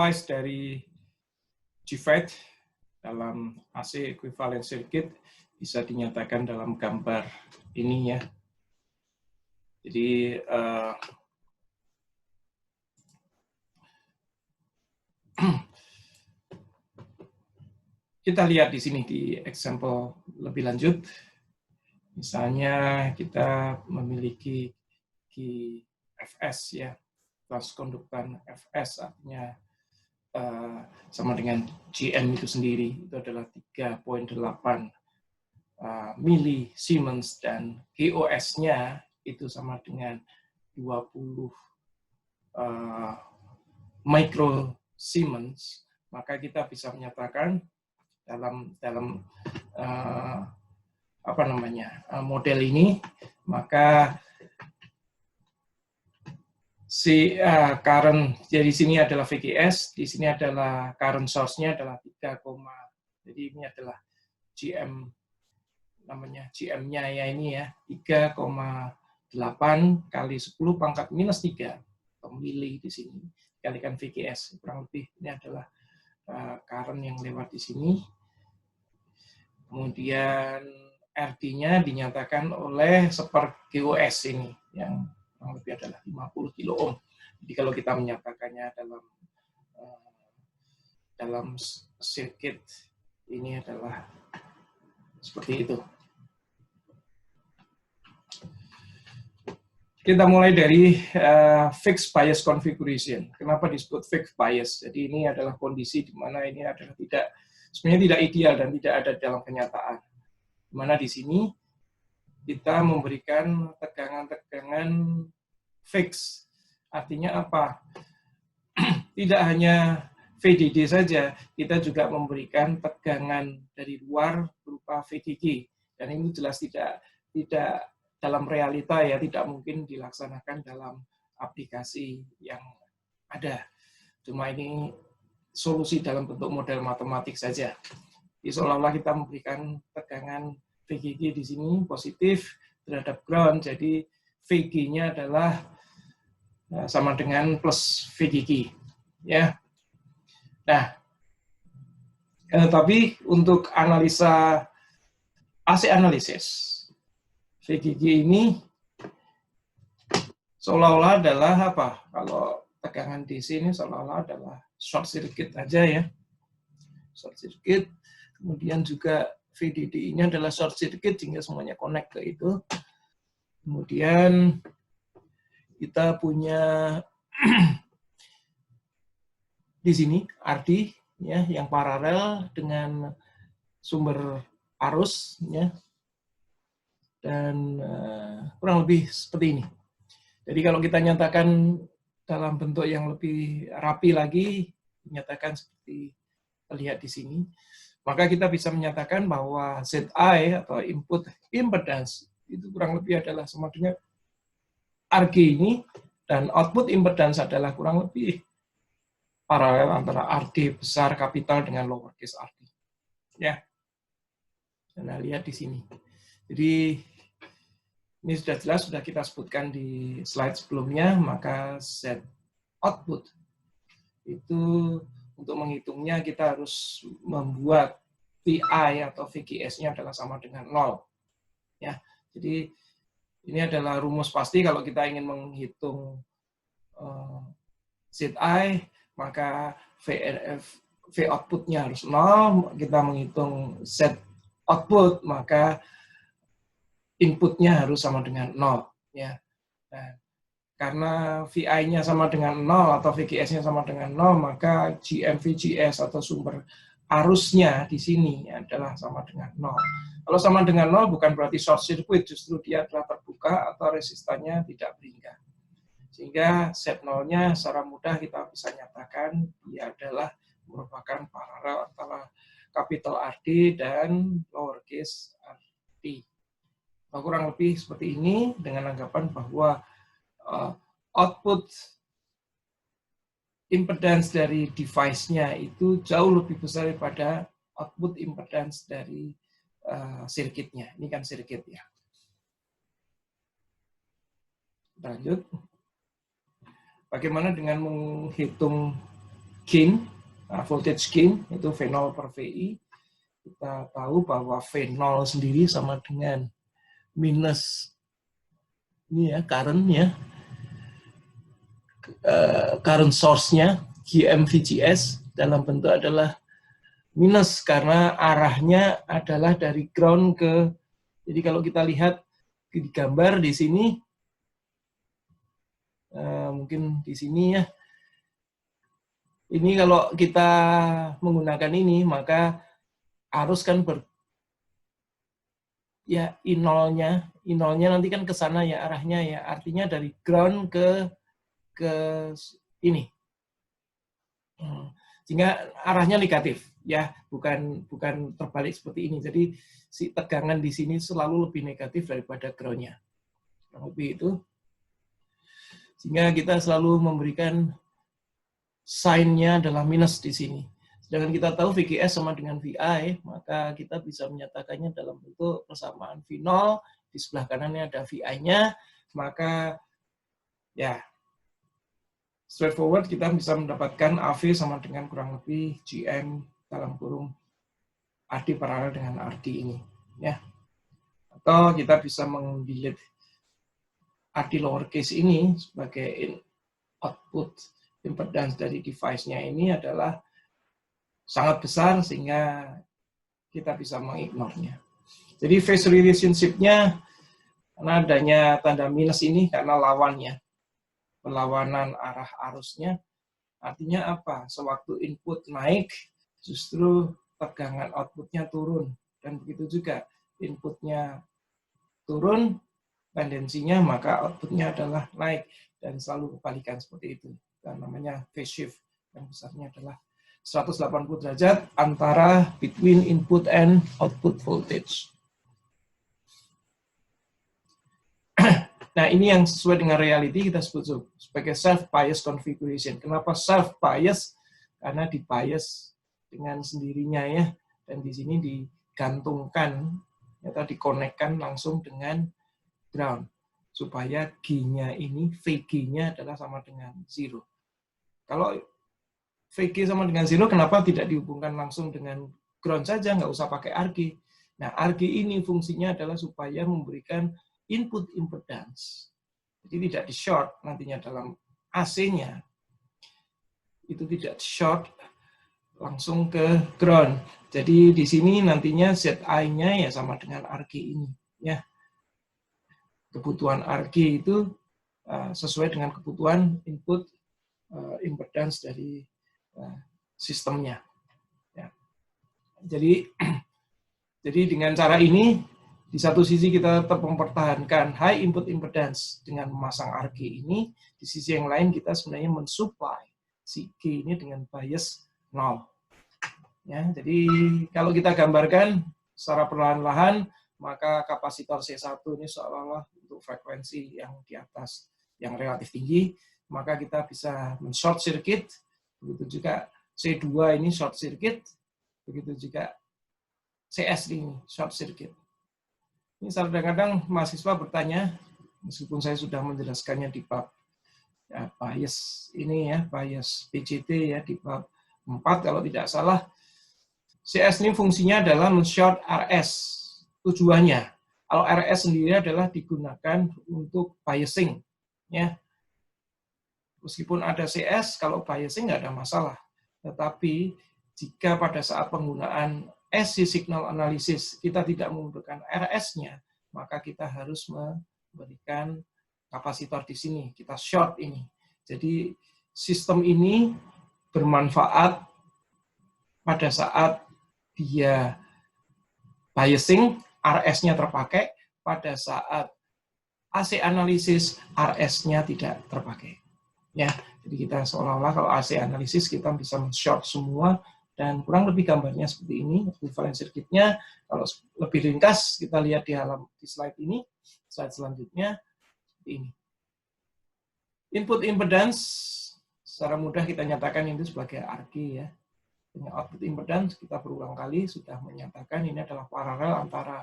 device dari GFET dalam AC equivalent circuit bisa dinyatakan dalam gambar ini ya. Jadi kita lihat di sini di example lebih lanjut. Misalnya kita memiliki Fs ya, transkonduktan Fs artinya sama dengan GM itu sendiri, itu adalah 3,8 milisiemens dan GOS-nya itu sama dengan 20 microsiemens, maka kita bisa menyatakan dalam model ini, maka si current jadi sini adalah VGS, di sini adalah current source-nya adalah 3, jadi ini adalah GM namanya GM-nya ya ini ya 3,8 kali 10 pangkat minus 3 atau mili di sini dikalikan VGS, kurang lebih ini adalah current yang lewat di sini. Kemudian RD-nya dinyatakan oleh seper GOS ini yang kurang lebih adalah 50 kilo ohm. Jadi kalau kita menyatakannya dalam circuit ini adalah seperti itu. Kita mulai dari fixed bias configuration. Kenapa disebut fixed bias? Jadi ini adalah kondisi di mana ini adalah sebenarnya tidak ideal dan tidak ada dalam kenyataan. Di mana di sini kita memberikan tegangan-tegangan fix. Artinya apa? Tidak hanya VDD saja, kita juga memberikan tegangan dari luar berupa VDG. Dan ini jelas tidak dalam realita ya, tidak mungkin dilaksanakan dalam aplikasi yang ada. Cuma ini solusi dalam bentuk model matematik saja. Jadi seolah-olah kita memberikan tegangan VGG di sini positif terhadap ground, jadi VG-nya adalah sama dengan plus VGG. Ya. Nah, tapi untuk analisa AC analisis, VGG ini seolah-olah adalah apa? Kalau tegangan DC ini seolah-olah adalah short circuit aja ya. Short circuit. Kemudian juga VDD ini adalah short circuit sehingga semuanya connect ke itu. Kemudian kita punya di sini RD ya yang paralel dengan sumber arus ya. Dan kurang lebih seperti ini. Jadi kalau kita nyatakan dalam bentuk yang lebih rapi lagi, dinyatakan seperti terlihat di sini, maka kita bisa menyatakan bahwa ZI atau input impedance itu kurang lebih adalah sama dengan RG ini, dan output impedance adalah kurang lebih paralel antara RD besar kapital dengan lowercase rd. Ya. Nah, lihat di sini. Jadi ini sudah jelas, sudah kita sebutkan di slide sebelumnya, maka Z output itu untuk menghitungnya kita harus membuat VI atau VGS-nya adalah sama dengan 0. Ya, jadi ini adalah rumus pasti kalau kita ingin menghitung ZI, maka V output-nya harus 0, kita menghitung Z output, maka inputnya harus sama dengan 0. Ya. Nah, karena VI-nya sama dengan 0 atau VGS-nya sama dengan 0, maka GM-VGS atau sumber arusnya di sini adalah sama dengan 0. Kalau sama dengan 0 bukan berarti short circuit, justru dia adalah terbuka atau resistannya tidak beringkat. Sehingga set 0-nya secara mudah kita bisa nyatakan dia adalah merupakan paralel antara capital RD dan lowercase rd. Nah, kurang lebih seperti ini dengan anggapan bahwa output impedance dari device-nya itu jauh lebih besar daripada output impedance dari sirkuitnya. Ini kan sirkuit ya. Lanjut. Bagaimana dengan menghitung gain, voltage gain, itu V0 per VI. Kita tahu bahwa V0 sendiri sama dengan minus ini ya, current source-nya, GM-VGS, dalam bentuk adalah minus karena arahnya adalah dari ground ke, jadi kalau kita lihat di gambar di sini, mungkin di sini ya, ini kalau kita menggunakan ini, maka arus kan ya I0-nya nanti kan ke sana ya arahnya ya, artinya dari ground ke ini. Sehingga arahnya negatif ya, bukan terbalik seperti ini. Jadi si tegangan di sini selalu lebih negatif daripada ground-nya. Lebih itu. Sehingga kita selalu memberikan sign-nya adalah minus di sini. Sedangkan kita tahu VGS sama dengan VI, maka kita bisa menyatakannya dalam bentuk persamaan V0, di sebelah kanannya ada VI-nya, maka ya straightforward kita bisa mendapatkan AV sama dengan kurang lebih GM dalam kurung AD paralel dengan RD ini. Ya. Atau kita bisa mendelete AD lowercase ini sebagai output impedance dari device-nya ini adalah sangat besar sehingga kita bisa mengignornya. Jadi phase relationship-nya karena adanya tanda minus ini karena lawannya, perlawanan arah arusnya, artinya apa? Sewaktu input naik, justru tegangan output-nya turun. Dan begitu juga inputnya turun, tendensinya maka output-nya adalah naik. Dan selalu kebalikan seperti itu. Dan namanya phase shift. Yang besarnya adalah 180 derajat antara between input and output voltage. Nah, ini yang sesuai dengan reality kita sebut sebagai self-bias configuration. Kenapa self-bias? Karena di-bias dengan sendirinya ya. Dan di sini digantungkan atau dikonekkan langsung dengan ground. Supaya G-nya ini, VG-nya adalah sama dengan 0. Kalau VG sama dengan 0, kenapa tidak dihubungkan langsung dengan ground saja, nggak usah pakai RG. Nah, RG ini fungsinya adalah supaya memberikan input impedance. Jadi tidak di-short nantinya dalam AC-nya. Itu tidak short langsung ke ground. Jadi di sini nantinya ZI-nya ya sama dengan RG ini. Ya. Kebutuhan RG itu sesuai dengan kebutuhan input impedance dari sistemnya. Ya. Jadi dengan cara ini, di satu sisi kita tetap mempertahankan high input impedance dengan memasang RG ini, di sisi yang lain kita sebenarnya mensupply si G ini dengan bias 0. Ya, jadi kalau kita gambarkan secara perlahan-lahan, maka kapasitor C1 ini seolah-olah untuk frekuensi yang di atas, yang relatif tinggi, maka kita bisa men-short circuit, begitu juga C2 ini short circuit, begitu juga CS ini short circuit. Ini kadang-kadang mahasiswa bertanya, meskipun saya sudah menjelaskannya di bab ya, bias ini ya, bias PJT ya di bab 4 kalau tidak salah. CS ini fungsinya adalah men-short RS. Tujuannya, kalau RS sendiri adalah digunakan untuk biasing. Ya. Meskipun ada CS, kalau biasing nggak ada masalah. Tetapi jika pada saat penggunaan SC signal analysis kita tidak menggunakan RS-nya, maka kita harus memberikan kapasitor di sini. Kita short ini. Jadi sistem ini bermanfaat pada saat dia biasing, RS-nya terpakai, pada saat AC analisis, RS-nya tidak terpakai. Ya, jadi kita seolah-olah kalau AC analisis kita bisa men-short semua, dan kurang lebih gambarnya seperti ini, equivalent circuit-nya. Kalau lebih ringkas, kita lihat di slide ini, slide selanjutnya, seperti ini. Input impedance, secara mudah kita nyatakan ini sebagai RG ya. Dengan output impedance, kita berulang kali sudah menyatakan ini adalah paralel antara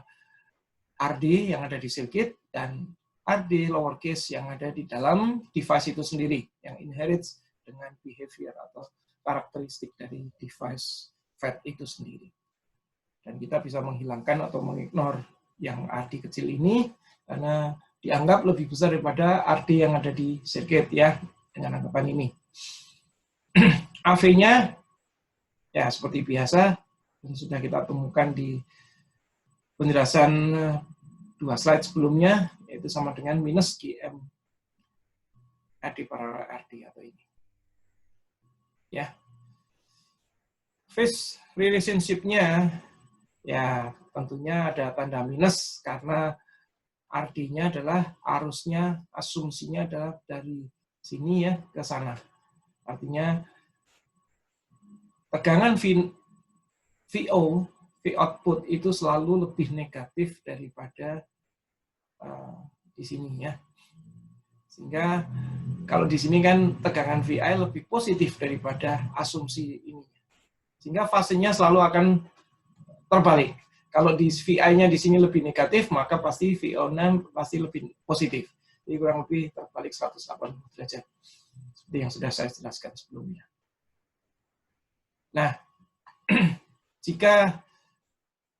RD yang ada di circuit dan RD lowercase yang ada di dalam device itu sendiri, yang inherits dengan behavior atau karakteristik dari device FET itu sendiri. Dan kita bisa menghilangkan atau mengignore yang RD kecil ini karena dianggap lebih besar daripada RD yang ada di sirkuit ya, dengan anggapan ini. AV-nya ya seperti biasa yang sudah kita temukan di penjelasan 2 slide sebelumnya, yaitu sama dengan minus GM RD paralel RD atau ini. Ya. Phase relationship-nya ya tentunya ada tanda minus karena RD-nya adalah arusnya, asumsinya adalah dari sini ya ke sana. Artinya tegangan VO, V output itu selalu lebih negatif daripada di sini ya. Sehingga kalau di sini kan tegangan VI lebih positif daripada asumsi ini. Sehingga fasenya selalu akan terbalik. Kalau di VI-nya di sini lebih negatif, maka pasti VO6 pasti lebih positif. Jadi kurang lebih terbalik 180 derajat. Seperti yang sudah saya jelaskan sebelumnya. Nah, jika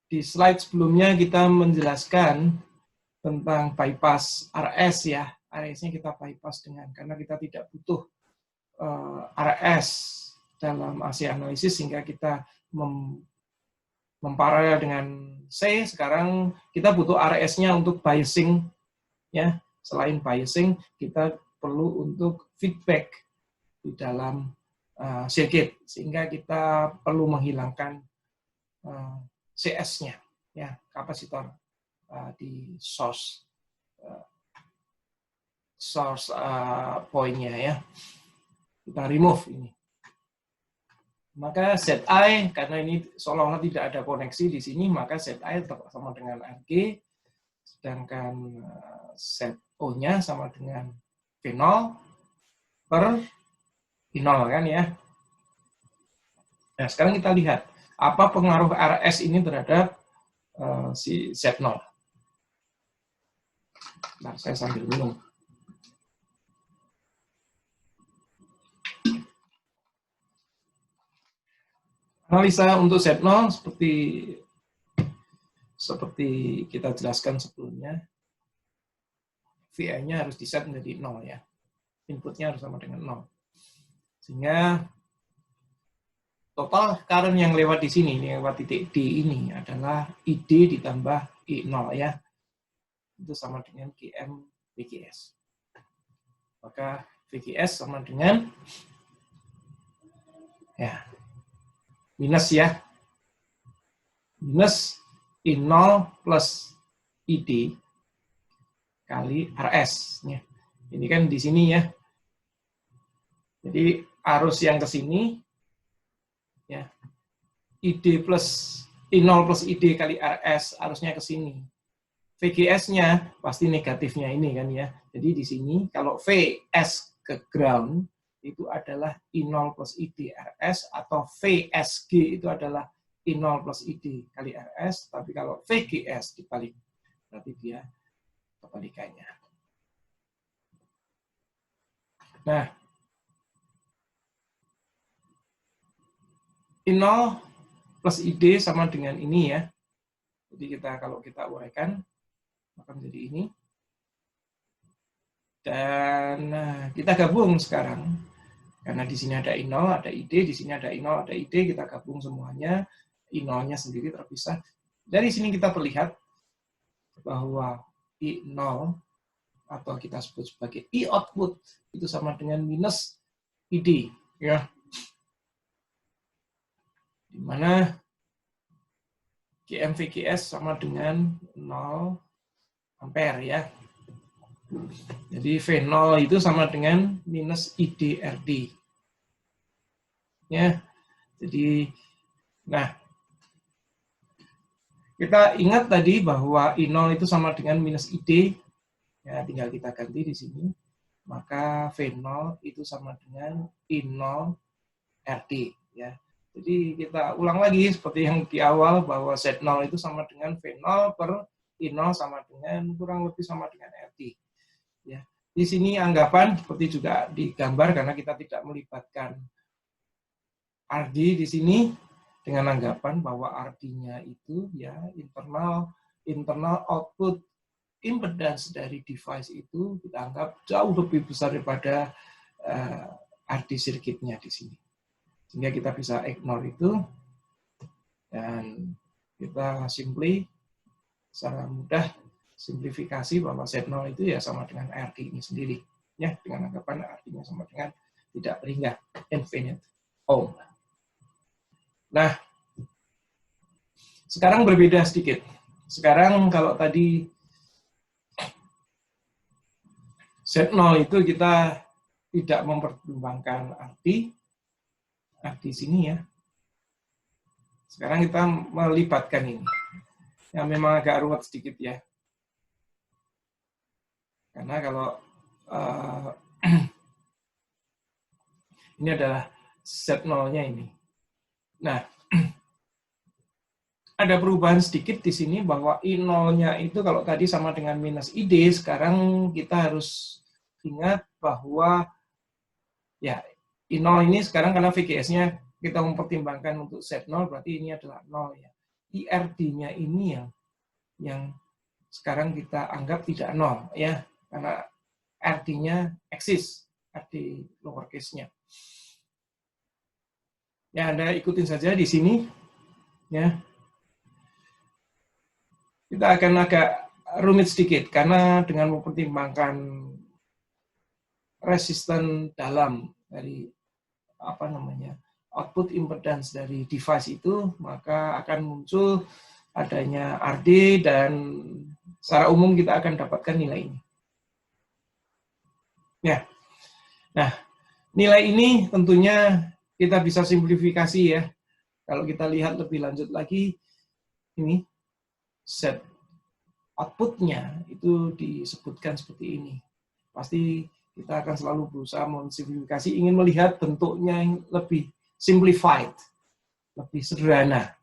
di slide sebelumnya kita menjelaskan tentang bypass RS ya, RS-nya kita bypass karena kita tidak butuh RS dalam AC analisis sehingga kita memparalel dengan C. Sekarang kita butuh RS-nya untuk biasing ya. Selain biasing, kita perlu untuk feedback di dalam circuit sehingga kita perlu menghilangkan CS-nya ya, kapasitor di source point-nya ya. Kita remove ini. Maka ZI, karena ini seolah-olah tidak ada koneksi di sini, maka ZI tetap sama dengan RG, sedangkan ZO-nya sama dengan V0 per I0 kan ya. Nah, sekarang kita lihat, apa pengaruh RS ini terhadap si Z0. Nah, saya sambil minum. Analisa untuk Z0 seperti kita jelaskan sebelumnya, VI-nya harus di-set menjadi 0 ya. Inputnya harus sama dengan 0. Sehingga total current yang lewat di sini, lewat titik D ini adalah ID ditambah I0 ya. Itu sama dengan GM VGS. Maka VGS sama dengan ya minus ya. Minus I0 plus ID kali RS. Ya. Ini kan di sini ya. Jadi arus yang ke sini ya. ID plus I0 plus ID kali RS arusnya ke sini. VGS-nya pasti negatifnya ini kan ya. Jadi di sini kalau VS ke ground itu adalah I0 plus ID RS atau VSG itu adalah I0 plus ID kali RS, tapi kalau VGS dibalik berarti dia kebalikannya. Nah, I0 plus ID sama dengan ini ya. Jadi kalau kita uraikan maka menjadi ini. Dan kita gabung sekarang. Karena di sini ada I0, ada ID, di sini ada I0, ada ID, kita gabung semuanya. I0-nya sendiri terpisah. Dari sini kita terlihat bahwa I0 atau kita sebut sebagai I output itu sama dengan minus ID, ya. Di mana GM-VGS sama dengan 0 ampere ya. Jadi V0 itu sama dengan minus ID-RD. Ya. Jadi nah kita ingat tadi bahwa I0 itu sama dengan minus ID. Ya, tinggal kita ganti di sini. Maka V0 itu sama dengan I0 RD ya. Jadi kita ulang lagi seperti yang di awal bahwa Z0 itu sama dengan V0 per I0 sama dengan kurang lebih sama dengan RD. Ya. Di sini anggapan seperti juga digambar karena kita tidak melibatkan RD di sini dengan anggapan bahwa RD-nya itu ya internal output impedance dari device itu kita anggap jauh lebih besar daripada RD circuit-nya di sini. Sehingga kita bisa ignore itu dan kita secara mudah simplifikasi bahwa Z0 itu ya sama dengan RD ini sendiri. Ya, dengan anggapan RD-nya sama dengan tidak berhingga, infinite ohm. Nah, sekarang berbeda sedikit. Sekarang kalau tadi Z0 itu kita tidak mempertimbangkan RD sini ya. Sekarang kita melibatkan ini. Yang memang agak ruwet sedikit ya. Karena kalau ini adalah Z0-nya ini. Nah, ada perubahan sedikit di sini bahwa I0-nya itu kalau tadi sama dengan minus ID, sekarang kita harus ingat bahwa ya I0 ini sekarang karena VGS-nya kita mempertimbangkan untuk Z0, berarti ini adalah 0 ya. IRD-nya ini yang sekarang kita anggap tidak 0 ya, karena RD-nya eksis, RD lowercase-nya. Ya, Anda ikutin saja di sini ya. Kita akan agak rumit sedikit karena dengan mempertimbangkan resisten dalam dari output impedance dari device itu, maka akan muncul adanya RD dan secara umum kita akan dapatkan nilai ini. Ya. Nah, nilai ini tentunya kita bisa simplifikasi ya. Kalau kita lihat lebih lanjut lagi, ini set outputnya itu disebutkan seperti ini. Pasti kita akan selalu berusaha mensimplifikasi, ingin melihat bentuknya yang lebih simplified, lebih sederhana.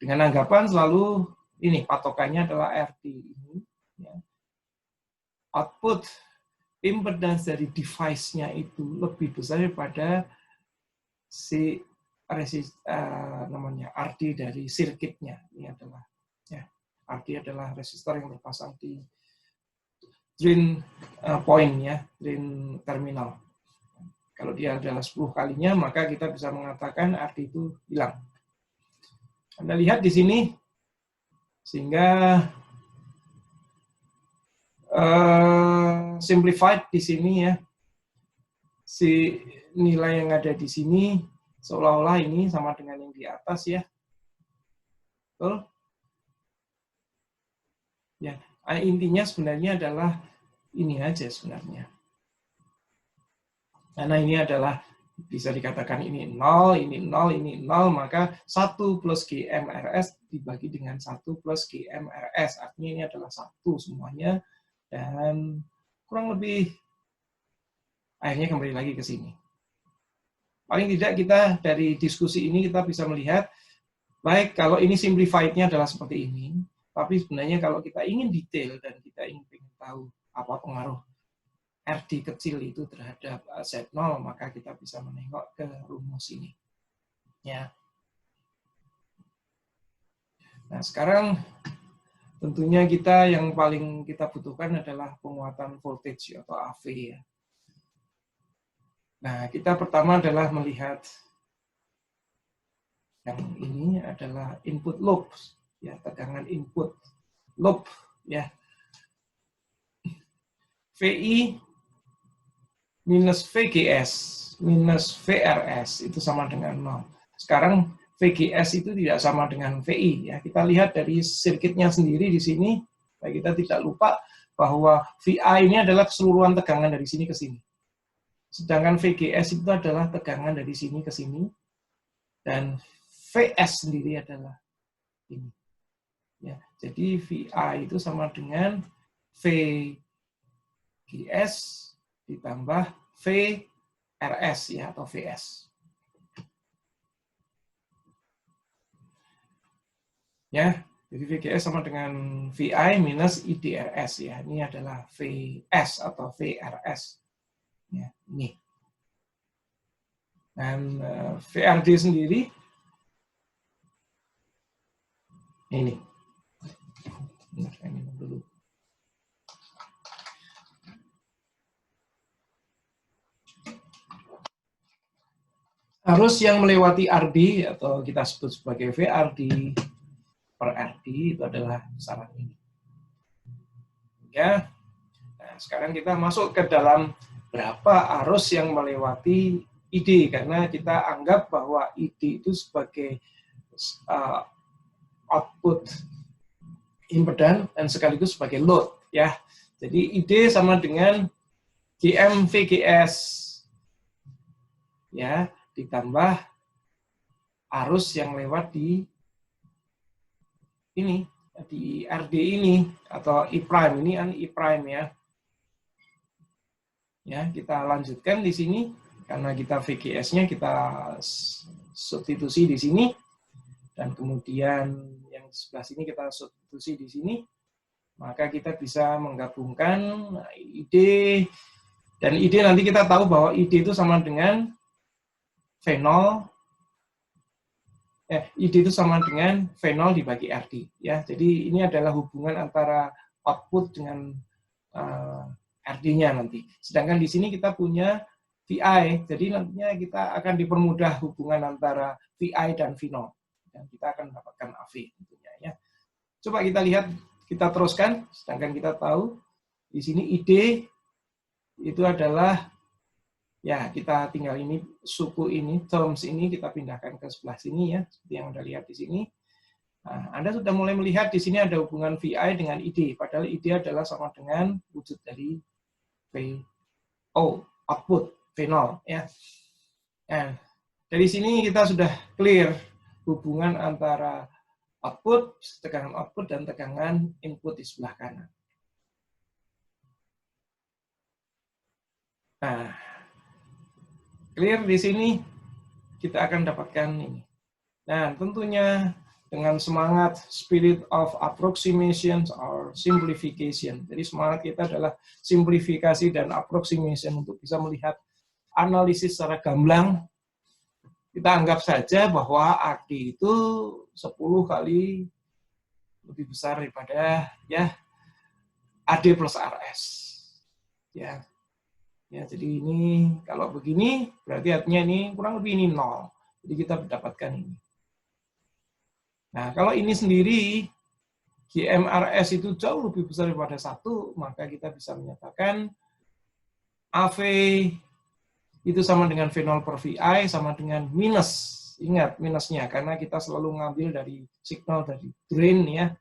Dengan anggapan selalu ini patokannya adalah RD ini. Ya. Output impedance dari device-nya itu lebih besar daripada si RD dari circuit-nya. Ini adalah ya, RD adalah resistor yang terpasang di drain point ya, drain terminal. Kalau dia adalah 10 kalinya, maka kita bisa mengatakan RD itu hilang. Anda lihat di sini, sehingga simplified di sini ya, si nilai yang ada di sini seolah-olah ini sama dengan yang di atas ya. Betul? Ya, intinya sebenarnya adalah ini aja sebenarnya. Karena ini adalah bisa dikatakan ini 0, ini 0, ini 0, maka 1 plus GMRS dibagi dengan 1 plus GMRS. Artinya ini adalah 1 semuanya. Dan kurang lebih akhirnya kembali lagi ke sini. Paling tidak kita dari diskusi ini kita bisa melihat, baik kalau ini simplified-nya adalah seperti ini, tapi sebenarnya kalau kita ingin detail dan kita ingin tahu apa pengaruh RD kecil itu terhadap Z0, maka kita bisa menengok ke rumus ini. Ya. Nah, sekarang tentunya kita yang paling kita butuhkan adalah penguatan voltage atau AV ya. Nah, kita pertama adalah melihat yang ini adalah input loop ya, tegangan input loop ya. VI minus VGS minus VRS itu sama dengan 0. Sekarang VGS itu tidak sama dengan VI ya. Kita lihat dari sirkuitnya sendiri di sini, kita tidak lupa bahwa VI ini adalah keseluruhan tegangan dari sini ke sini. Sedangkan VGS itu adalah tegangan dari sini ke sini, dan VS sendiri adalah ini. Ya, jadi VI itu sama dengan VGS ditambah VRS ya, atau VS. Ya, jadi VGS sama dengan VI minus IDRS ya. Ini adalah VS atau VRS. Ya, ini. Dan VRD sendiri ini dulu. Arus yang melewati RD atau kita sebut sebagai VRD per RD itu adalah besaran ini. Ya. Nah, sekarang kita masuk ke dalam berapa arus yang melewati ID, karena kita anggap bahwa ID itu sebagai output impedan dan sekaligus sebagai load, ya. Jadi ID sama dengan GM VGS, ya, ditambah arus yang lewat di ini, di RD ini atau I prime ini kan I prime, ya. Ya, kita lanjutkan di sini karena kita VGS-nya kita substitusi di sini, dan kemudian yang sebelah sini kita substitusi di sini, maka kita bisa menggabungkan ID, dan ID nanti kita tahu bahwa ID itu sama dengan V0, ID itu sama dengan V0 dibagi RD, ya. Jadi ini adalah hubungan antara output dengan RD-nya nanti. Sedangkan di sini kita punya VI, jadi nantinya kita akan dipermudah hubungan antara VI dan V0. Dan kita akan mendapatkan AV tentunya, ya. Coba kita lihat, kita teruskan, sedangkan kita tahu di sini ID itu adalah, ya, kita tinggal ini suku ini, terms ini kita pindahkan ke sebelah sini, ya, seperti yang Anda lihat di sini. Nah, Anda sudah mulai melihat di sini ada hubungan VI dengan ID, padahal ID adalah sama dengan wujud dari VO, output V0, ya. Nah, dari sini kita sudah clear hubungan antara output, tegangan output, dan tegangan input di sebelah kanan. Nah, clear di sini, kita akan dapatkan ini. Nah, tentunya dengan semangat spirit of approximation or simplification. Jadi semangat kita adalah simplifikasi dan approximation untuk bisa melihat analisis secara gamblang. Kita anggap saja bahwa RD itu 10 kali lebih besar daripada, ya, AD plus RS. Ya. Ya, jadi ini kalau begini berarti artinya ini kurang lebih ini 0. Jadi kita mendapatkan ini. Nah, kalau ini sendiri GMRS itu jauh lebih besar daripada 1, maka kita bisa menyatakan AV itu sama dengan V0 per VI sama dengan minus. Ingat minusnya, karena kita selalu ngambil dari signal dari drain, ya.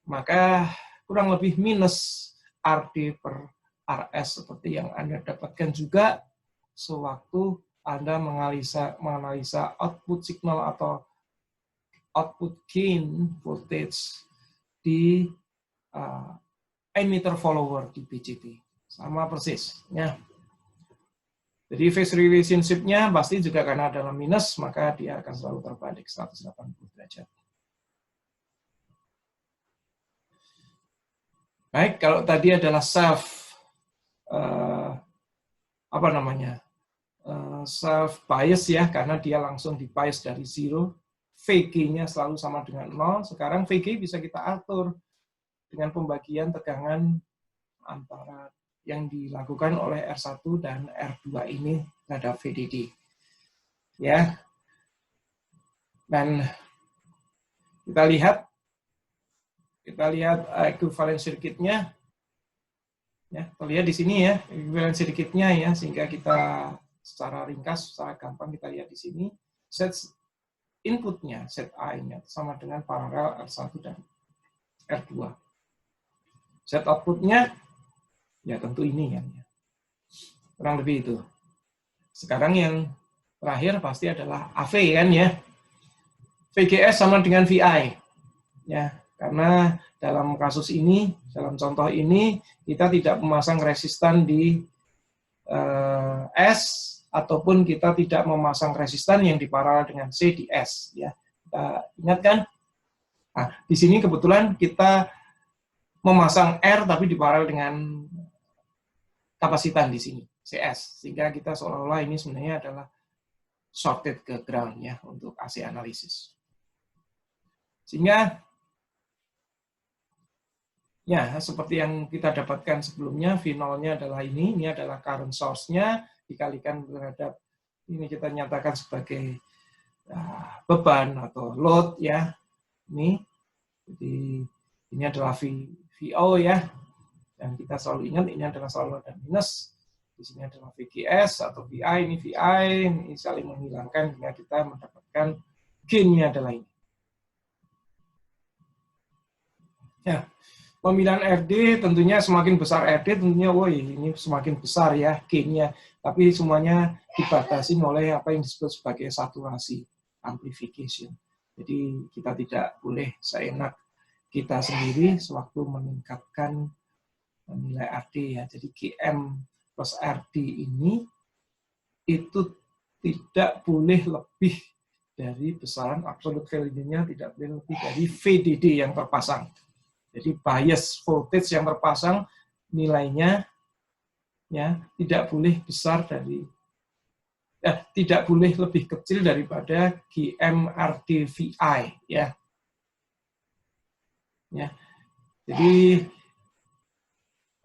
Maka kurang lebih minus RD per RS seperti yang Anda dapatkan juga sewaktu Anda menganalisa output signal atau output gain voltage di emitter follower di BJT. Sama persis, ya. Jadi phase relationship-nya pasti juga karena adalah minus, maka dia akan selalu terbalik 180 derajat. Baik, kalau tadi adalah self self bias, ya, karena dia langsung di bias dari 0. VG-nya selalu sama dengan 0. Sekarang VG bisa kita atur dengan pembagian tegangan antara yang dilakukan oleh R1 dan R2 ini terhadap VDD. Ya. Dan kita lihat equivalent circuit-nya. Ya, terlihat di sini, ya, equivalent circuit-nya, ya, sehingga kita secara ringkas, secara gampang kita lihat di sini. Set inputnya, set I-nya sama dengan paralel R1 dan R2. Set outputnya, ya tentu ini, ya. Kurang lebih itu. Sekarang yang terakhir pasti adalah AV, kan, ya. VGS sama dengan VI. Ya, karena dalam kasus ini, dalam contoh ini, kita tidak memasang resistan di S, ataupun kita tidak memasang resistan yang diparalel dengan C di S, ya. Kita ingatkan. Nah, di sini kebetulan kita memasang R tapi diparalel dengan kapasitan di sini CS, sehingga kita seolah-olah ini sebenarnya adalah sorted ke ground ya untuk AC analisis. Sehingga ya seperti yang kita dapatkan sebelumnya, V0-nya adalah ini adalah current source-nya dikalikan terhadap ini kita nyatakan sebagai beban atau load ya. Ini jadi ini adalah VO ya. Dan kita selalu ingat ini adalah selalu ada minus. Di sini adalah VGS atau VI, ini saling menghilangkan hingga kita mendapatkan gain-nya adalah ini. Ya, pemilihan RD tentunya semakin besar RD tentunya, woi ini semakin besar ya gain-nya. Tapi semuanya dibatasi oleh apa yang disebut sebagai saturasi amplification. Jadi kita tidak boleh seenak kita sendiri sewaktu meningkatkan nilai RD ya. Jadi GM plus RD ini itu tidak boleh lebih dari besaran absolute value-nya, tidak boleh lebih dari VDD yang terpasang. Jadi bias voltage yang terpasang nilainya ya tidak boleh besar dari tidak boleh lebih kecil daripada GM-RD-VI ya. Ya. Jadi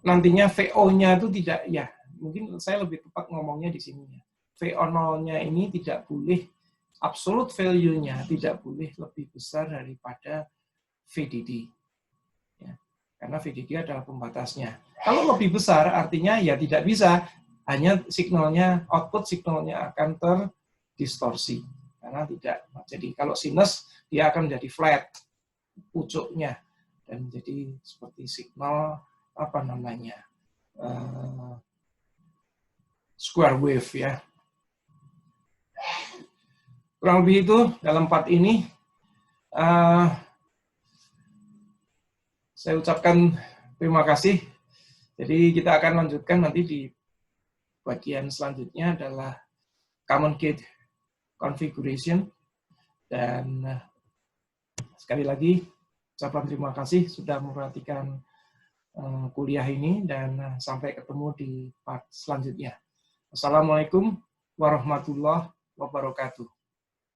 nantinya VO-nya itu tidak ya, mungkin saya lebih tepat ngomongnya di sini ya. VO0-nya ini tidak boleh absolute value-nya tidak boleh lebih besar daripada VDD. Ya. Karena VDD adalah pembatasnya. Kalau lebih besar artinya ya tidak bisa, hanya signalnya, output signalnya akan terdistorsi. Karena tidak. Jadi kalau sinus dia akan menjadi flat pucuknya dan menjadi seperti signal apa namanya square wave ya. Kurang lebih itu dalam part ini saya ucapkan terima kasih. Jadi kita akan lanjutkan nanti di bagian selanjutnya adalah common gate configuration dan sekali lagi ucapan terima kasih sudah memperhatikan kuliah ini dan sampai ketemu di part selanjutnya. Assalamualaikum warahmatullahi wabarakatuh.